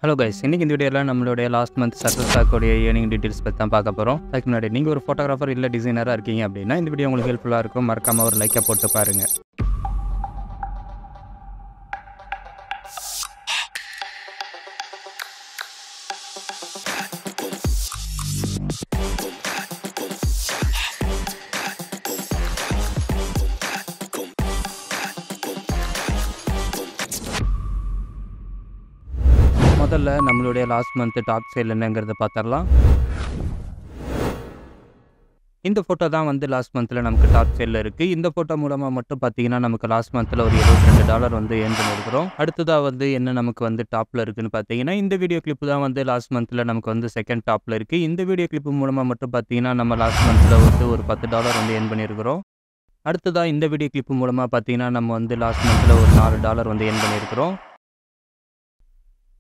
Hello guys, இன்னைக்கு இந்த வீடியோல நம்மளுடைய லாஸ்ட் மந்த் Shutterstock உடைய earning details பத்தி தான் பார்க்க போறோம். அதுக்கு முன்னாடி நீங்க ஒரு ஃபோட்டோகிராஃபர் இல்ல டிசைனரா இருக்கீங்க அப்படினா இந்த வீடியோ உங்களுக்கு ஹெல்ப்ஃபுல்லா இருக்கும். மறக்காம ஒரு லைக் போட்டு பாருங்க. முதல்ல நம்மளுடைய லாஸ்ட் மந்த் டாப் சேல் என்னங்கறத பார்த்தறலாம். இந்த போட்டோ தான் வந்து லாஸ்ட் மந்த்ல நமக்கு டாப் சேல்ல இருக்கு. இந்த போட்டோ மூலமா மட்டும் பாத்தீங்கன்னா நமக்கு லாஸ்ட் மந்த்ல ஒரு $72 வந்து earn பண்ணிருக்கோம். அடுத்ததா வந்து என்ன நமக்கு வந்து டாப்ல இருக்குன்னு பாத்தீங்கன்னா இந்த வீடியோ கிளிப் தான் வந்து லாஸ்ட் மந்த்ல நமக்கு வந்து செகண்ட் டாப்ல இருக்கு. இந்த வீடியோ கிளிப் மூலமா மட்டும் பாத்தீங்கன்னா நம்ம லாஸ்ட் மந்த்ல வந்து ஒரு $10 வந்து earn பண்ணிருக்கோம். அடுத்ததா இந்த வீடியோ கிளிப் மூலமா பாத்தீங்கன்னா நம்ம வந்து லாஸ்ட் மந்த்ல ஒரு $4 வந்து earn பண்ணிருக்கோம்.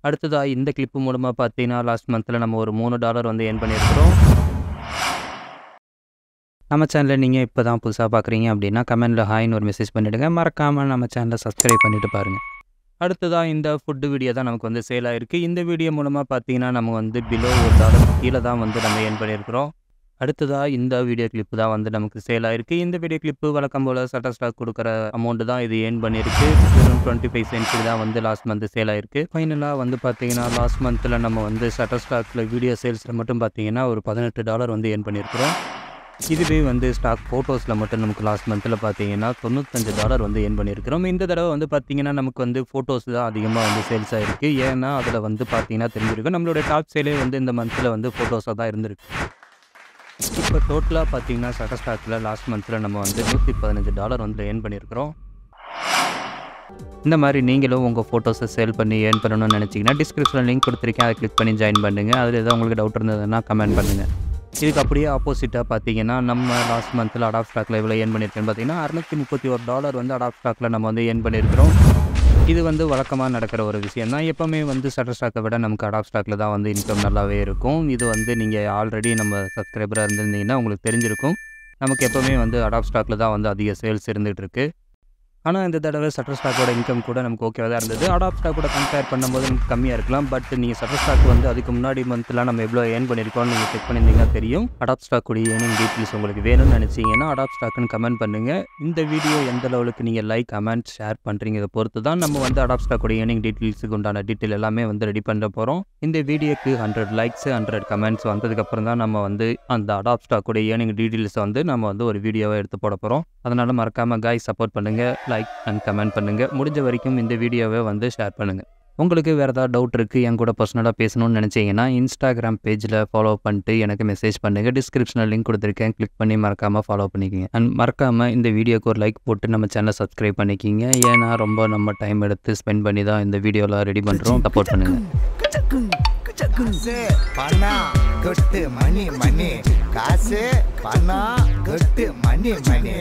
அடுத்ததா இந்த கிளிப் மூலமா பாத்தீங்கன்னா லாஸ்ட் மந்த்ல நம்ம ஒரு $3 வந்து earn பண்ணிருக்கோம். நம்ம சேனலை நீங்க இப்பதான் புதுசா பார்க்குறீங்க அப்படின்னா கமெண்ட்ல ஹாய்னு ஒரு மெசேஜ் பண்ணிடுங்க. மறக்காம நம்ம சேனலை சப்ஸ்கிரைப் பண்ணிட்டு பாருங்க. அடுத்ததா இந்த ஃபுட் வீடியோ தான் நமக்கு வந்து சேல் ஆயிருக்கு. இந்த வீடியோ மூலமா பாத்தீங்கன்னா நம்ம வந்து பிலோ $1 கீழே தான் வந்து நம்ம earn பண்ணிருக்கோம். அடுத்ததா இந்த வீடியோ கிளிப் தான் வந்து நமக்கு சேல் ஆயிருக்கு. இந்த வீடியோ கிளிப் வழக்கம் போல Shutterstock கொடுக்குற அமௌண்ட் தான் இது earn பண்ணிருக்கு. வெறும் 25 cents தான் வந்து லாஸ்ட் மந்த் சேல் ஆயிருக்கு. ஃபைனலா வந்து பாத்தீங்கன்னா லாஸ்ட் மந்த்ல நம்ம வந்து Shutterstockல வீடியோ சேல்ஸ்ல மட்டும் பாத்தீங்கன்னா ஒரு $18 வந்து earn பண்ணிருக்கோம். இதுவே வந்து ஸ்டாக் போட்டோஸ்ல மட்டும் நமக்கு லாஸ்ட் மந்த்ல பாத்தீங்கன்னா $95 வந்து earn பண்ணிருக்கோம். இந்த தடவை வந்து பாத்தீங்கன்னா நமக்கு வந்து போட்டோஸ் தான் அதிகமா வந்து சேல்ஸ் ஆயிருக்கு. ஏன்னா அதுல வந்து பாத்தீங்கன்னா தெரிஞ்சிருக்கும் நம்மளுடைய டாப் சேலே வந்து இந்த மந்த்ல வந்து போட்டோஸா தான் இருந்திருக்கு. இப்போ டோட்டலா பாத்தீங்கன்னா Shutterstockல லாஸ்ட் மந்த்ல நம்ம வந்து $115 வந்து earn பண்ணிருக்கோம். இந்த மாதிரி நீங்களும் உங்க போட்டோஸை சேல் பண்ணி earn பண்ணணும்னு நினைச்சீங்கன்னா டிஸ்கிரிப்ஷன்ல லிங்க் கொடுத்திருக்கேன். அதை கிளிக் பண்ணி ஜாயின் பண்ணுங்க. அதுல ஏதாவது உங்களுக்கு டவுட் இருந்ததுன்னா கமெண்ட் பண்ணுங்க. இதுக்கு அப்படியே ஆப்போசிட்டா பாத்தீங்கன்னா நம்ம லாஸ்ட் மந்த்ல Shutterstockல எவ்வளவு earn பண்ணிருக்கோம்னு பாத்தீங்கன்னா $631 வந்து Shutterstockல நம்ம வந்து earn பண்ணிருக்கோம். இது வந்து வழக்கமா நடக்கிற ஒரு விஷயம் தான். எப்பவுமே வந்து Shutterstockை விட நமக்கு Shutterstockல தான் வந்து இன்கம் நல்லாவே இருக்கும். இது வந்து நீங்க ஆல்ரெடி நம்ம சப்ஸ்கிரைபரா இருந்திருந்தீங்கன்னா உங்களுக்கு தெரிஞ்சிருக்கும். நமக்கு எப்பவுமே வந்து Shutterstockல தான் வந்து அதிக சேல்ஸ் இருந்துட்டு இருக்கு. ஆனா இந்த தடவை Shutterstockோட இன்கம் கூட நமக்கு ஓகேவா தான் இருந்தது. Shutterstockோட கம்பேர் பண்ணும்போது நமக்கு கம்மியா இருக்கலாம். பட் நீங்க Shutterstock வந்து அதுக்கு முன்னாடி மந்த்லாம் நம்ம எவ்வளவு earn பண்ணிருக்கோம்னு நீங்க செக் பண்ணிருந்தீங்கன்னா தெரியும். Shutterstockோட earning details உங்களுக்கு வேணும்னு நினைச்சீங்கன்னா Shutterstockன்னு கமெண்ட் பண்ணுங்க. இந்த வீடியோ எந்த லெவலுக்கு நீங்க லைக், கமெண்ட், ஷேர் பண்றீங்கறத பொறுத்து தான் நம்ம வந்து Shutterstockோட earning detailsக்கு உண்டான டீடைல் எல்லாமே வந்து ரெடி பண்ண போறோம். இந்த வீடியோக்கு 100 லைக்ஸ், 100 கமெண்ட்ஸ் வந்ததுக்கு அப்புறம் தான் நம்ம வந்து அந்த Shutterstockோட earning details வந்து நம்ம வந்து ஒரு வீடியோவா எடுத்து போட போறோம். அதனால மறக்காம guys சப்போர்ட் பண்ணுங்க. லைக் அண்ட் கமெண்ட் பண்ணுங்க. முடிஞ்ச வரைக்கும் இந்த வீடியோவை வந்து ஷேர் பண்ணுங்க. உங்களுக்கு வேறு ஏதாவது டவுட் இருக்குது என் கூட பர்சனலாக பேசணும்னு நினச்சிங்கன்னா இன்ஸ்டாகிராம் பேஜில் ஃபாலோ பண்ணிட்டு எனக்கு மெசேஜ் பண்ணுங்கள். டிஸ்கிரிப்ஷனில் லிங்க் கொடுத்துருக்கேன். கிளிக் பண்ணி மறக்காமல் ஃபாலோ பண்ணிக்கிங்க. அண்ட் மறக்காமல் இந்த வீடியோக்கு ஒரு லைக் போட்டு நம்ம சேனலை சப்ஸ்கிரைப் பண்ணிக்கிங்க. ஏன்னா ரொம்ப நம்ம டைம் எடுத்து ஸ்பெண்ட் பண்ணி தான் இந்த வீடியோலாம் ரெடி பண்ணுறோம். சப்போர்ட் பண்ணுங்கள். பணம் கொட்டு மணி மணி காசு பணம் கொட்டு மணி மணி